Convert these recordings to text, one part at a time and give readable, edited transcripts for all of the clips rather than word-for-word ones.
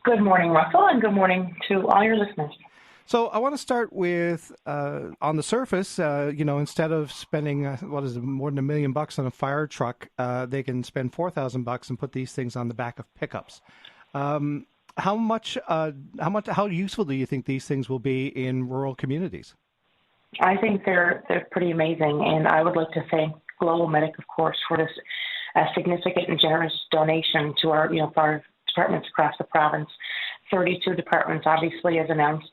Good morning, Russell, and good morning to all your listeners. So I want to start with on the surface, instead of spending more than $1 million on a fire truck, they can spend $4,000 and put these things on the back of pickups. How useful do you think these things will be in rural communities? I think they're pretty amazing, and I would like to thank Global Medic, of course, for this significant and generous donation to our fire departments across the province. 32 departments, obviously, as announced,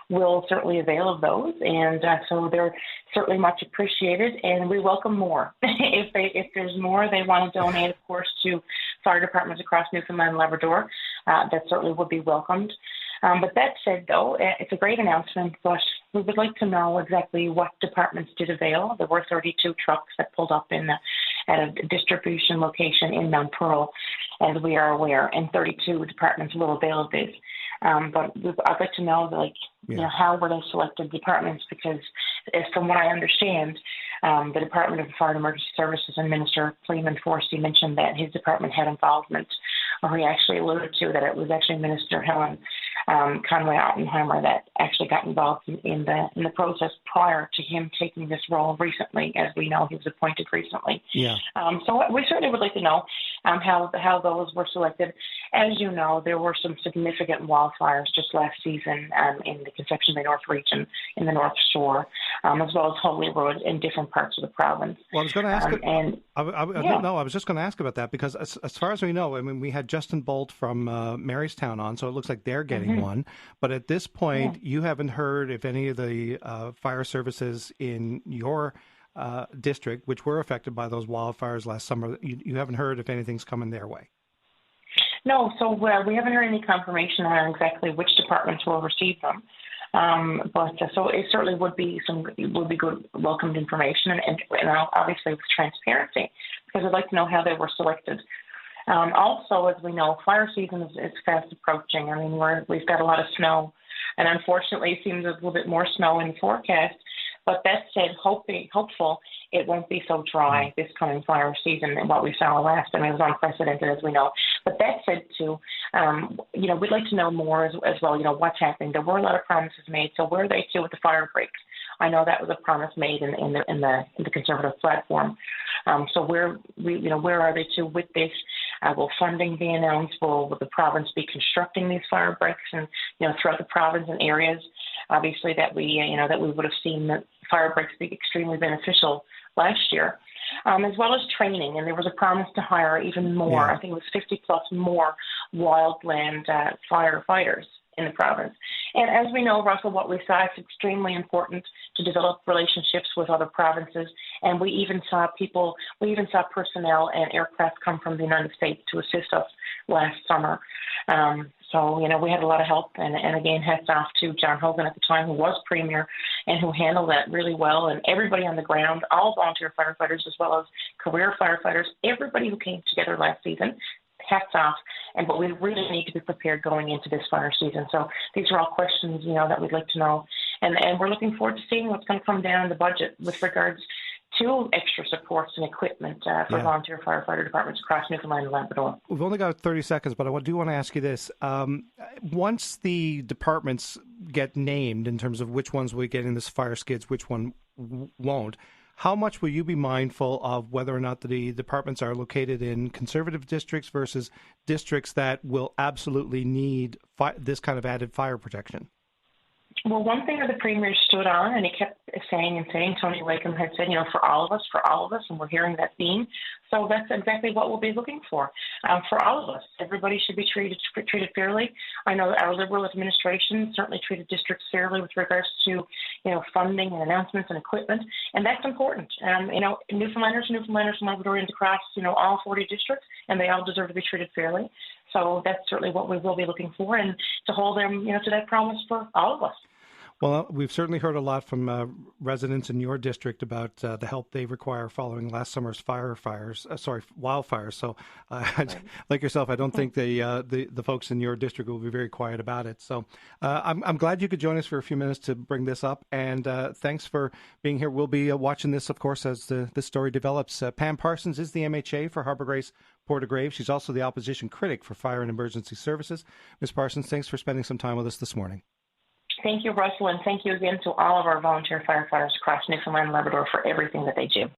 will certainly avail of those, and so they're certainly much appreciated, and we welcome more. If there's more they want to donate, of course, to fire departments across Newfoundland and Labrador, that certainly would be welcomed. But that said, though, it's a great announcement, but we would like to know exactly what departments did avail. There were 32 trucks that pulled up at a distribution location in Mount Pearl, as we are aware, and 32 departments will avail of this. But I'd like to know, how were they selected departments? Because from what I understand, the Department of Fire and Emergency Services and Minister Cleveland Forsey mentioned that his department had involvement, or he actually alluded to that it was actually Minister Helen Conway Ottenheimer that actually got involved in the process prior to him taking this role recently. As we know, he was appointed recently. Yeah. So we certainly would like to know how those were selected. As you know, there were some significant wildfires just last season in the Conception Bay North region, in the North Shore, as well as Holyrood in different parts of the province. Well, I was going to ask. I was just going to ask about that because, as far as we know, I mean, we had Justin Bolt from Marystown on, so it looks like they're getting one. But at this point, you haven't heard if any of the fire services in your district, which were affected by those wildfires last summer, you haven't heard if anything's coming their way. No, so we haven't heard any confirmation on exactly which departments will receive them. So it certainly would be good, welcomed information, and obviously with transparency, because I'd like to know how they were selected. Also, as we know, fire season is fast approaching. I mean, we've got a lot of snow, and unfortunately, it seems there's a little bit more snow in the forecast. But that said, hopeful it won't be so dry this coming fire season than what we saw last. I mean, it was unprecedented, as we know. But that said, too, we'd like to know more as well. What's happening. There were a lot of promises made. So where are they too with the fire breaks? I know that was a promise made in the Conservative platform. So where are they too with this? Will funding be announced? Will the province be constructing these fire breaks and throughout the province and areas? Obviously, that we would have seen that fire breaks be extremely beneficial last year, as well as training. And there was a promise to hire even more. I think it was 50 plus more wildland firefighters in the province. And as we know, Russell, what we saw, it's extremely important to develop relationships with other provinces. And we even saw personnel and aircraft come from the United States to assist us last summer. So we had a lot of help. And again, hats off to John Hogan at the time, who was Premier and who handled that really well. And everybody on the ground, all volunteer firefighters as well as career firefighters, everybody who came together last season, hats off. But we really need to be prepared going into this fire season. So these are all questions, that we'd like to know. And we're looking forward to seeing what's going to come down in the budget with regards to extra supports and equipment for volunteer firefighter departments across Newfoundland and Labrador. We've only got 30 seconds, but I do want to ask you this. Once the departments get named in terms of which ones will get in this fire skids, which one won't, how much will you be mindful of whether or not the departments are located in conservative districts versus districts that will absolutely need this kind of added fire protection? Well, one thing that the Premier stood on, and he kept saying, Tony Wakeham had said, for all of us, and we're hearing that theme. So that's exactly what we'll be looking for all of us. Everybody should be treated fairly. I know our Liberal administration certainly treated districts fairly with regards to, funding and announcements and equipment, and that's important. Newfoundlanders and Labradorians across, all 40 districts, and they all deserve to be treated fairly. So that's certainly what we will be looking for, and to hold them, to that promise for all of us. Well, we've certainly heard a lot from residents in your district about the help they require following last summer's wildfires. So, like yourself, I don't think the folks in your district will be very quiet about it. So, I'm glad you could join us for a few minutes to bring this up, and thanks for being here. We'll be watching this, of course, as this story develops. Pam Parsons is the MHA for Harbour Grace Portergrave. She's also the opposition critic for Fire and Emergency Services. Ms. Parsons, thanks for spending some time with us this morning. Thank you, Russell, and thank you again to all of our volunteer firefighters across Newfoundland and Labrador for everything that they do.